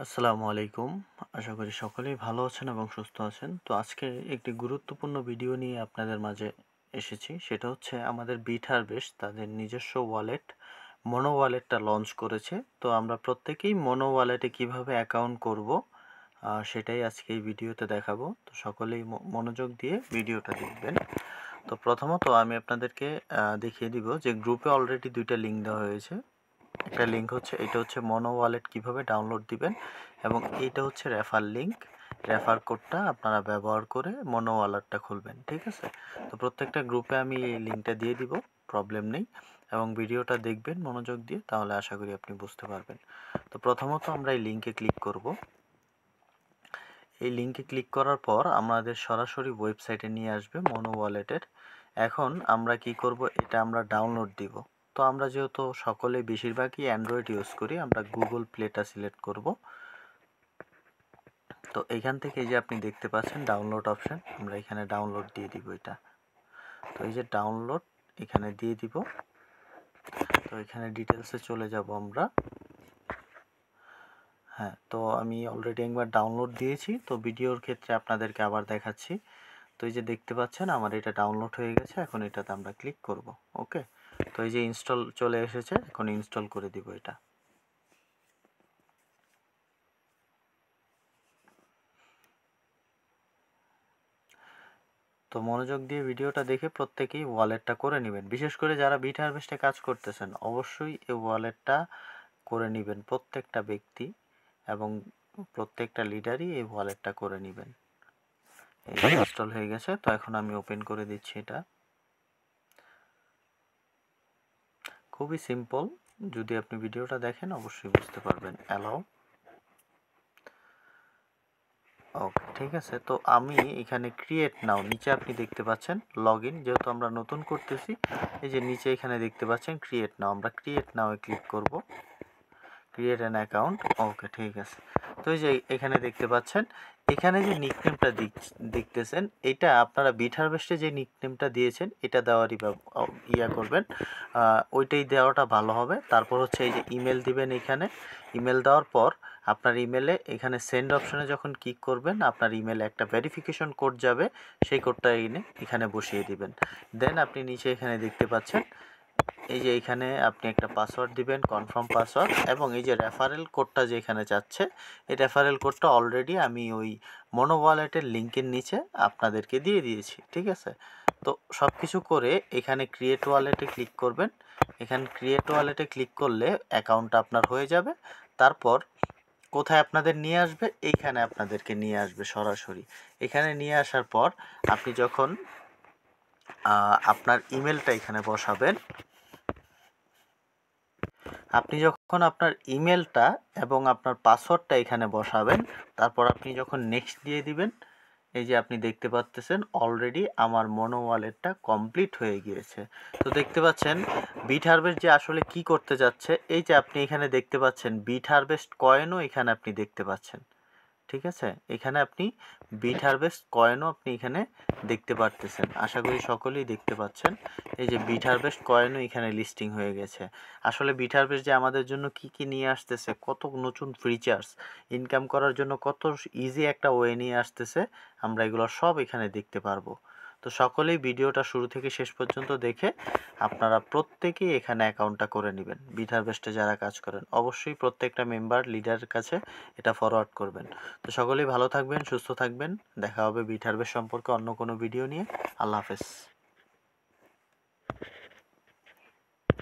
আসসালামু আলাইকুম। আশা করি সকলেই ভালো আছেন এবং সুস্থ আছেন। তো আজকে একটি গুরুত্বপূর্ণ ভিডিও নিয়ে আপনাদের মাঝে এসেছি। সেটা হচ্ছে আমাদের বিটহারভেস্ট তাদের নিজস্ব ওয়ালেট মনো ওয়ালেটটা লঞ্চ করেছে। তো আমরা প্রত্যেকেই মনো ওয়ালেটে কিভাবে অ্যাকাউন্ট করব সেটাই আজকে এই ভিডিওতে দেখাবো। তো সকলেই মনোযোগ দিয়ে ভিডিওটা দেখবেন। তো প্রথমত আমি আপনাদেরকে দেখিয়ে দিব যে গ্রুপে অলরেডি ২টা লিঙ্ক দেওয়া হয়েছে। একটা লিঙ্ক হচ্ছে এটা হচ্ছে মনো ওয়ালেট কিভাবে ডাউনলোড দিবেন এবং এইটা হচ্ছে রেফার লিঙ্ক। রেফার কোডটা আপনারা ব্যবহার করে মনো ওয়ালেটটা খুলবেন, ঠিক আছে? তো প্রত্যেকটা গ্রুপে আমি এই লিঙ্কটা দিয়ে দিব, প্রবলেম নেই। এবং ভিডিওটা দেখবেন মনোযোগ দিয়ে, তাহলে আশা করি আপনি বুঝতে পারবেন। তো প্রথমত আমরা এই লিঙ্কে ক্লিক করব। এই লিঙ্কে ক্লিক করার পর আমাদের সরাসরি ওয়েবসাইটে নিয়ে আসবে মনো ওয়ালেটের। এখন আমরা কি করব, এটা আমরা ডাউনলোড দিব। তো আমরা যেহেতু সকলে বেশিরভাগই অ্যান্ড্রয়েড ইউজ করি, আমরা গুগল প্লেটা সিলেক্ট করব। তো এখান থেকে এই যে আপনি দেখতে পাচ্ছেন ডাউনলোড অপশন, আমরা এখানে ডাউনলোড দিয়ে দিব এটা। তো এই যে ডাউনলোড এখানে দিয়ে দিব। তো এখানে ডিটেলসে চলে যাব আমরা। হ্যাঁ, তো আমি অলরেডি একবার ডাউনলোড দিয়েছি, তো ভিডিওর ক্ষেত্রে আপনাদেরকে আবার দেখাচ্ছি। তো এই যে দেখতে পাচ্ছেন আমার এটা ডাউনলোড হয়ে গেছে, এখন এটাতে আমরা ক্লিক করব। ওকে, তো এই যে ইনস্টল চলে এসেছে, এখন ইনস্টল করে দিব এটা। তো মনোযোগ দিয়ে ভিডিওটা দেখে প্রত্যেকেই ওয়ালেটটা করে নেবেন। বিশেষ করে যারা বিটহারভেস্টে কাজ করতেছেন অবশ্যই এই ওয়ালেটটা করে নেবেন, প্রত্যেকটা ব্যক্তি এবং প্রত্যেকটা লিডারই এই ওয়ালেটটা করে নেবেন। এই ইনস্টল হয়ে গেছে, তো এখন আমি ওপেন করে দিচ্ছি এটা। খুবই সিম্পল, যদি আপনি ভিডিওটা দেখেন অবশ্যই বুঝতে পারবেন। অ্যালাউ, ওকে, ঠিক আছে। তো আমি এখানে ক্রিয়েট নাও, নিচে আপনি দেখতে পাচ্ছেন লগ ইন, যেহেতু আমরা নতুন করতেছি এই যে নিচে এখানে দেখতে পাচ্ছেন ক্রিয়েট নাও, আমরা ক্রিয়েট নাও এ ক্লিক করব। ক্রিয়েট অ্যান অ্যাকাউন্ট, ওকে, ঠিক আছে। তো এই যে এখানে দেখতে পাচ্ছেন, এখানে যে নিকনেমটা দেখতেছেন এটা আপনারা বিটহারভেস্টে যে নিকনেমটা দিয়েছেন এটা দেওয়ারই ইয়া করবেন, ওইটাই দেওয়াটা ভালো হবে। তারপর হচ্ছে এই যে ইমেল দিবেন, এখানে ইমেল দেওয়ার পর আপনার ইমেলে এখানে সেন্ড অপশনে যখন ক্লিক করবেন আপনার ইমেলে একটা ভেরিফিকেশন কোড যাবে, সেই কোডটা এখানে বসিয়ে দিবেন। দেন আপনি নিচে এখানে দেখতে পাচ্ছেন এই যে এখানে আপনি একটা পাসওয়ার্ড দিবেন, কনফার্ম পাসওয়ার্ড, এবং এই যে রেফারেল কোডটা যে এখানে চাচ্ছে এই রেফারেল কোডটা অলরেডি আমি ওই মনো ওয়ালেটের লিঙ্কের নিচে আপনাদেরকে দিয়ে দিয়েছি, ঠিক আছে? তো সব কিছু করে এখানে ক্রিয়েট ওয়ালেটে ক্লিক করবেন। এখানে ক্রিয়েট ওয়ালেটে ক্লিক করলে অ্যাকাউন্টটা আপনার হয়ে যাবে। তারপর কোথায় আপনাদের নিয়ে আসবে, এইখানে আপনাদেরকে নিয়ে আসবে সরাসরি। এখানে নিয়ে আসার পর আপনি যখন আপনার ইমেলটা এখানে বসাবেন, আপনি যখন আপনার ইমেলটা এবং আপনার পাসওয়ার্ডটা এখানে বসাবেন, তারপর আপনি যখন নেক্সট দিয়ে দিবেন, এই যে আপনি দেখতে পাচ্ছেন অলরেডি আমার মনো ওয়ালেটটা কমপ্লিট হয়ে গিয়েছে। তো দেখতে পাচ্ছেন বিটহারভেস্ট যে আসলে কি করতে যাচ্ছে, এই যে আপনি এখানে দেখতে পাচ্ছেন বিটহারভেস্ট কয়েনও এখানে আপনি দেখতে পাচ্ছেন, ঠিক আছে? এখানে আপনি বিটহারভেস্ট কয়েনও আপনি এখানে দেখতে পারতেছেন, আশা করি সকলেই দেখতে পাচ্ছেন। এই যে বিটহারভেস্ট কয়েনও এখানে লিস্টিং হয়ে গেছে। আসলে বিটহারভেস্ট যে আমাদের জন্য কি কি নিয়ে আসতেছে, কত নতুন ফিচার্স, ইনকাম করার জন্য কত ইজি একটা ওয়ে নিয়ে আসতেছে, আমরা এগুলো সব এখানে দেখতে পারবো। তো সকলেই ভিডিওটা শুরু থেকে শেষ পর্যন্ত দেখে আপনারা প্রত্যেকেই এখানে অ্যাকাউন্টটা করে নেবেন। বিটহারভেস্টে যারা কাজ করেন অবশ্যই প্রত্যেকটা মেম্বার লিডারের কাছে এটা ফরওয়ার্ড করবেন। তো সকলেই ভালো থাকবেন, সুস্থ থাকবেন। দেখা হবে বিটহারভেস্ট সম্পর্কে অন্য কোনো ভিডিও নিয়ে। আল্লাহ হাফেজ।